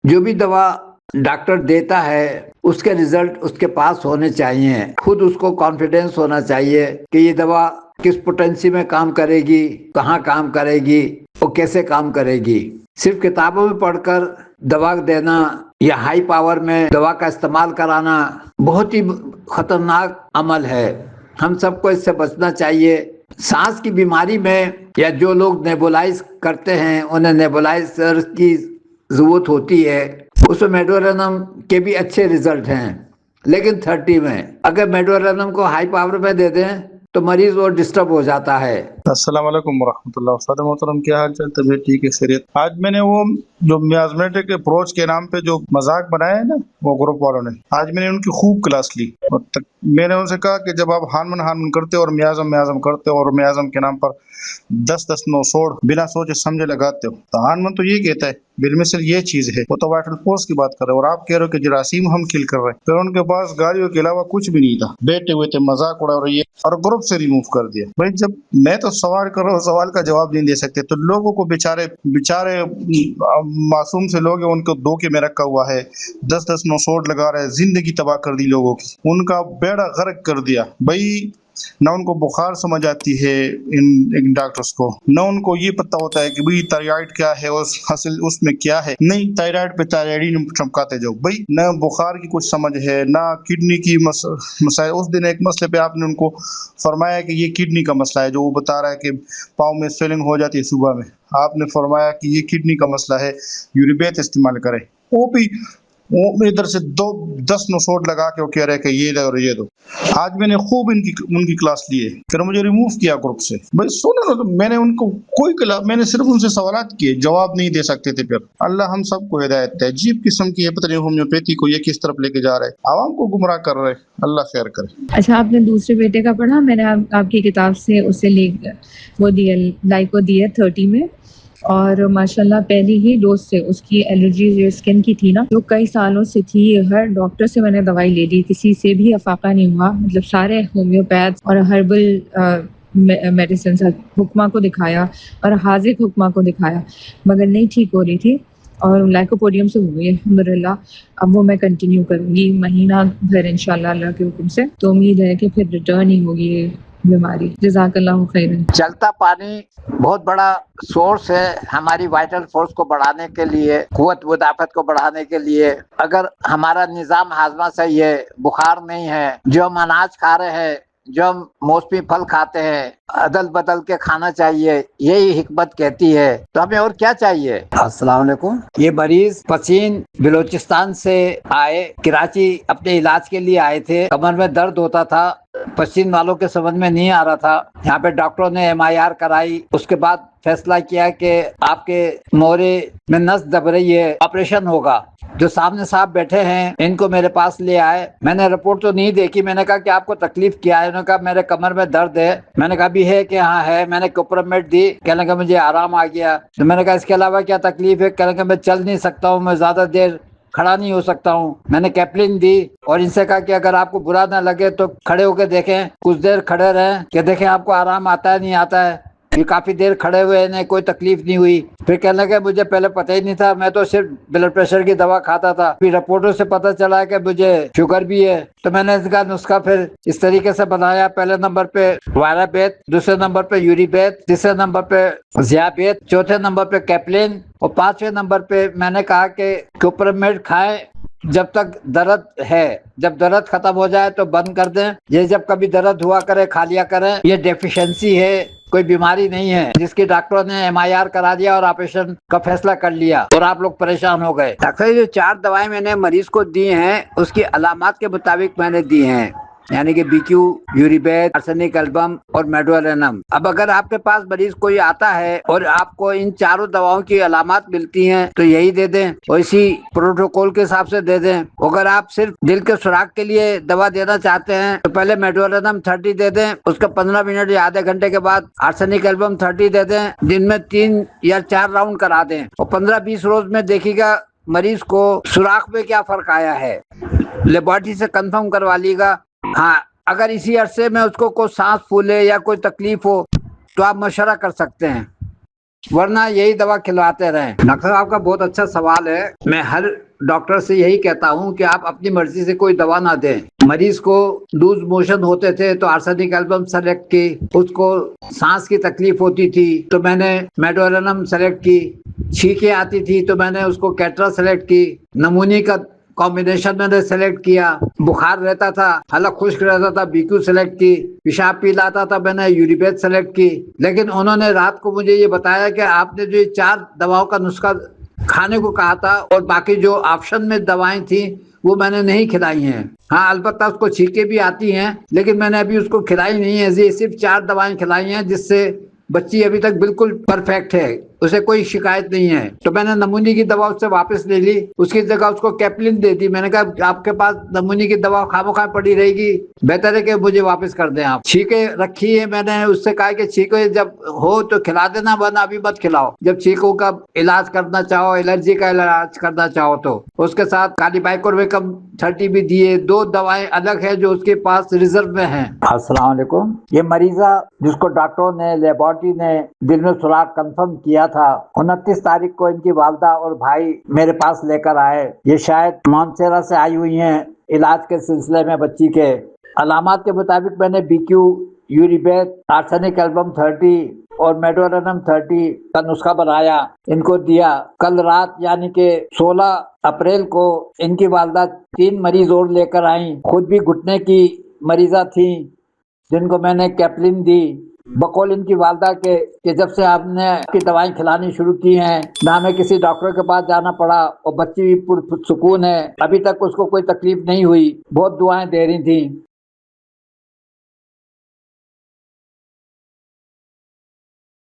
جو بھی دوا ڈاکٹر دیتا ہے اس کے ریزلٹ اس کے پاس ہونے چاہیے، خود اس کو کانفیڈینس ہونا چاہیے کہ یہ دوا کس پوٹینسی میں کام کرے گی، کہاں کام کرے گی اور کیسے کام کرے گی۔ صرف کتابوں میں پڑھ کر دوا دینا یا ہائی پاور میں دوا کا استعمال کرانا بہت ہی خطرناک عمل ہے، ہم سب کو اس سے بچنا چاہیے۔ سانس کی بیماری میں یا جو لوگ نیبولائز کرتے ہیں انہیں نیبولائزر کی ضرورت ہوتی ہے، اس میں میڈورینم کے بھی اچھے ریزلٹ ہیں، لیکن 30 میں اگر میڈورینم کو ہائی پاور میں دے دیں تو مریض وہ ڈسٹرب ہو جاتا ہے۔ السلام علیکم ورحمۃ اللہ۔ استاد محترم کیا حال چال؟ طبیعت ٹھیک ہے؟ خیریت؟ آج میں نے وہ جو میازمیٹک اپروچ کے نام پہ جو مذاق بنایا ہے نا وہ گروپ والوں نے، آج میں نے ان کی خوب کلاس لی اور میں نے ان سے کہا کہ جب آپ ہانمن کرتے اور میازم کرتے اور میازم کے نام پر 10 9 سوڑ بنا سوچے سمجھے لگاتے ہو تو ہانمن تو یہ کہتا ہے بالمثل یہ چیز ہے، وہ تو وائٹل فورس کی بات کر رہے اور آپ کہہ رہے ہو کہ جراثیم ہم کل کر رہے ہیں۔ پھر ان کے پاس گاڑیوں کے علاوہ کچھ بھی نہیں تھا، بیٹھے ہوئے تھے، مذاق اڑا رہی ہے اور گروپ سے ریموو کر دیا۔ بھائی جب میں تو سوال کر رہا ہوں، سوال کا جواب نہیں دے سکتے تو لوگوں کو بیچارے معصوم سے لوگ ہیں، ان کو دھوکے میں رکھا ہوا ہے، 10 9 سوٹ لگا رہے ہیں، زندگی تباہ کر دی لوگوں کی، ان کا بیڑا غرق کر دیا۔ بھائی نہ ان کو بخار سمجھ آتی ہے ان ڈاکٹرز کو، نہ ان کو یہ پتہ ہوتا ہے کہ بھئی تائرائیڈ کیا ہے اور حاصل اس میں کیا ہے، نہیں تائرائیڈ پہ تائرائیڈین چمکاتے جاؤ۔ بھئی نہ بخار کی کچھ سمجھ ہے، نہ کڈنی کی مسائل۔ اس دن ایک مسئلے پہ آپ نے ان کو فرمایا کہ یہ کڈنی کا مسئلہ ہے، جو وہ بتا رہا ہے کہ پاؤں میں سویلنگ ہو جاتی ہے صبح میں، آپ نے فرمایا کہ یہ کڈنی کا مسئلہ ہے، یوریبیت استعمال کریں۔ وہ بھی وہ ادھر سے 10 9 سوٹ لگا کے وہ کہہ رہے کہ یہ دو اور یہ دو۔ آج میں نے خوب ان کی کلاس لی ہے، پھر مجھے ریموو کیا گروپ سے۔ بھائی سنو نا، میں نے ان کو کوئی کلاس، میں نے صرف ان سے سوالات کیے، جواب نہیں دے سکتے تھے۔ پھر اللہ ہم سب کو ہدایت دے، عجیب قسم کی ہے، پتہ نہیں ہومیوپیتھی کو یہ کس طرف لے کے جا رہے، عوام کو گمراہ کر رہے۔ اللہ خیر کرے۔ اچھا، آپ نے دوسرے بیٹے کا پڑھا؟ میں نے آپ کی کتاب سے اسے وہ دیا، لائکو دی ہے 30 میں، اور ماشاءاللہ پہلی ہی ڈوز سے اس کی الرجی جو اسکن کی تھی نا، جو کئی سالوں سے تھی، ہر ڈاکٹر سے میں نے دوائی لے لی، کسی سے بھی افاقہ نہیں ہوا، مطلب سارے ہومیوپیتھ اور ہربل میڈیسنس حکمہ کو دکھایا اور حاذق حکمہ کو دکھایا، مگر نہیں ٹھیک ہو رہی تھی، اور لائکوپوڈیم سے ہو گئی الحمدللہ۔ اب وہ میں کنٹینیو کروں گی مہینہ بھر انشاءاللہ اللہ کے حکم سے، تو امید ہے کہ پھر ریٹرن ہی ہوگی یہ بیماری۔ جزاک اللہ خیرن۔ چلتا پانی بہت بڑا سورس ہے ہماری وائٹل فورس کو بڑھانے کے لیے، قوت مدافعت کو بڑھانے کے لیے۔ اگر ہمارا نظام ہاضمہ صحیح ہے، بخار نہیں ہے، جو ہم اناج کھا رہے ہیں، جو ہم موسمی پھل کھاتے ہیں، عدل بدل کے کھانا چاہیے، یہی حکمت کہتی ہے، تو ہمیں اور کیا چاہیے۔ السلام علیکم۔ یہ مریض پچین بلوچستان سے آئے، کراچی اپنے علاج کے لیے آئے تھے، کمر میں درد ہوتا تھا، پچین والوں کے سمجھ میں نہیں آ رہا تھا۔ یہاں پہ ڈاکٹروں نے MIR کرائی، اس کے بعد فیصلہ کیا کہ آپ کے مورے میں نس دب رہی ہے، آپریشن ہوگا۔ جو سامنے صاحب بیٹھے ہیں ان کو میرے پاس لے آئے، میں نے رپورٹ تو نہیں دیکھی، میں نے کہا کہ آپ کو تکلیف کیا ہے؟ انہوں نے کہا میرے کمر میں درد ہے۔ میں نے کہا بھی ہے کہ ہاں ہے۔ میں نے کوپرمیٹ دی، کہنے لگا مجھے آرام آ گیا۔ تو میں نے کہا اس کے علاوہ کیا تکلیف ہے؟ کہنے لگا میں چل نہیں سکتا ہوں، میں زیادہ دیر کھڑا نہیں ہو سکتا ہوں۔ میں نے کیپلن دی اور ان سے کہا کہ اگر آپ کو برا نہ لگے تو کھڑے ہو کے دیکھیں، کچھ دیر کھڑے رہیں کہ دیکھیں آپ کو آرام آتا ہے نہیں آتا ہے۔ یہ کافی دیر کھڑے ہوئے، انہیں کوئی تکلیف نہیں ہوئی۔ پھر کہنے لگے مجھے پہلے پتہ ہی نہیں تھا، میں تو صرف بلڈ پریشر کی دوا کھاتا تھا، پھر رپورٹوں سے پتہ چلا کہ مجھے شوگر بھی ہے۔ تو میں نے اس کا نسخہ پھر اس طریقے سے بنایا، پہلے نمبر پہ وائرابیت، دوسرے نمبر پہ یوریبیت، تیسرے نمبر پہ زیابیت، چوتھے نمبر پہ کیپلین، اور پانچویں نمبر پہ میں نے کہا کہ کوپرمیٹ کھائیں جب تک درد ہے، جب درد ختم ہو جائے تو بند کر دیں۔ یہ جب کبھی درد ہوا کرے کھا لیا کریں، یہ ڈیفیشنسی ہے، کوئی بیماری نہیں ہے جس کی ڈاکٹروں نے MIR کرا دیا اور آپریشن کا فیصلہ کر لیا اور آپ لوگ پریشان ہو گئے۔ ڈاکٹر جو 4 دوائیں میں نے مریض کو دی ہیں اس کی علامات کے مطابق میں نے دی ہیں، یعنی کہ BQ، یوریبیت، آرسینک البم اور میڈورینم۔ اب اگر آپ کے پاس مریض کوئی آتا ہے اور آپ کو ان 4 دواؤں کی علامات ملتی ہیں تو یہی دے دیں اور اسی پروٹوکول کے حساب سے دے دیں۔ اگر آپ صرف دل کے سوراخ کے لیے دوا دینا چاہتے ہیں تو پہلے میڈورینم 30 دے دیں، اس کے 15 منٹ یا آدھے گھنٹے کے بعد آرسینک البم 30 دے دیں، دن میں 3 یا 4 راؤنڈ کرا دیں، اور 15-20 روز میں دیکھیے گا مریض کو سوراخ میں کیا فرق آیا ہے، لیبارٹری سے کنفرم کروا لیے گا۔ ہاں، اگر اسی عرصے میں اس کو کوئی سانس پھولے یا کوئی تکلیف ہو تو آپ مشورہ کر سکتے ہیں۔ ورنہ یہی دوا کھلاتے رہیں۔ ڈاکٹر صاحب کا بہت اچھا سوال ہے۔ میں ہر ڈاکٹر سے یہی کہتا ہوں کہ آپ اپنی مرضی سے کوئی دوا نہ دیں۔ مریض کو لوز موشن ہوتے تھے تو آرسینک ایلبم سلیکٹ کی، اس کو سانس کی تکلیف ہوتی تھی تو میں نے میڈورنم سلیکٹ کی، چھینکیں آتی تھی تو میں نے اس کو کیٹرا سلیکٹ کی، نمونی کا کمبینیشن میں نے سلیکٹ کیا، بخار رہتا تھا، حلق خشک رہتا تھا، BQ سلیکٹ کی، پیشاب پی لاتا تھا میں نے یوریبیت سلیکٹ کی۔ لیکن انہوں نے رات کو مجھے یہ بتایا کہ آپ نے جو یہ 4 دواؤں کا نسخہ کھانے کو کہا تھا اور باقی جو آپشن میں دوائیں تھیں وہ میں نے نہیں کھلائی ہیں۔ ہاں البتہ اس کو چھینکیں بھی آتی ہیں لیکن میں نے ابھی اس کو کھلائی نہیں ہے، یہ صرف 4 دوائیں کھلائی ہیں جس سے بچی ابھی تک بالکل پرفیکٹ ہے، اسے کوئی شکایت نہیں ہے۔ تو میں نے نمونی کی دوا اس سے واپس لے لی، اس کی جگہ اس کو کیپلن دے دی۔ میں نے کہا آپ کے پاس نمونی کی دوا خواہ پڑی رہے گی، بہتر ہے کہ مجھے واپس کر دیں آپ۔ چھینکیں رکھی ہے، میں نے اس سے کہا کہ چھینکیں جب ہو تو کھلا دینا ورنہ ابھی مت کھلاؤ، جب چھینکوں کا علاج کرنا چاہو، الرجی کا علاج کرنا چاہو تو۔ اس کے ساتھ کالی بائیکوربیکم 30 بھی دیے، 2 دوائیں الگ ہیں جو اس کے پاس ریزرو میں ہیں۔ السلام علیکم۔ یہ مریضہ جس کو ڈاکٹروں نے لیبارٹری نے دل میں سوراخ کنفرم کیا تھا، 29 تاریخ کو ان کی والدہ اور بھائی میرے پاس لے کر آئے۔ یہ شاید مونسیرا سے آئی ہوئی ہیں علاج کے سلسلے میں بچی کے۔ علامات کے مطابق میں نے BQ، یوریبیت، آرسینک ایلبم 30 اور میڈورنم 30 کا نسخہ بنایا، ان کو دیا۔ کل رات یعنی کہ 16 اپریل کو ان کی والدہ 3 مریض اور لے کر آئیں، خود بھی گھٹنے کی مریضہ تھیں جن کو میں نے کیپلن دی۔ بقول ان کی والدہ کے کہ جب سے آپ نے کی دوائیں کھلانی شروع کی ہیں نہ ہمیں کسی ڈاکٹر کے پاس جانا پڑا اور بچی بھی پرسکون ہے، ابھی تک اس کو کوئی تکلیف نہیں ہوئی، بہت دعائیں دے رہی تھیں۔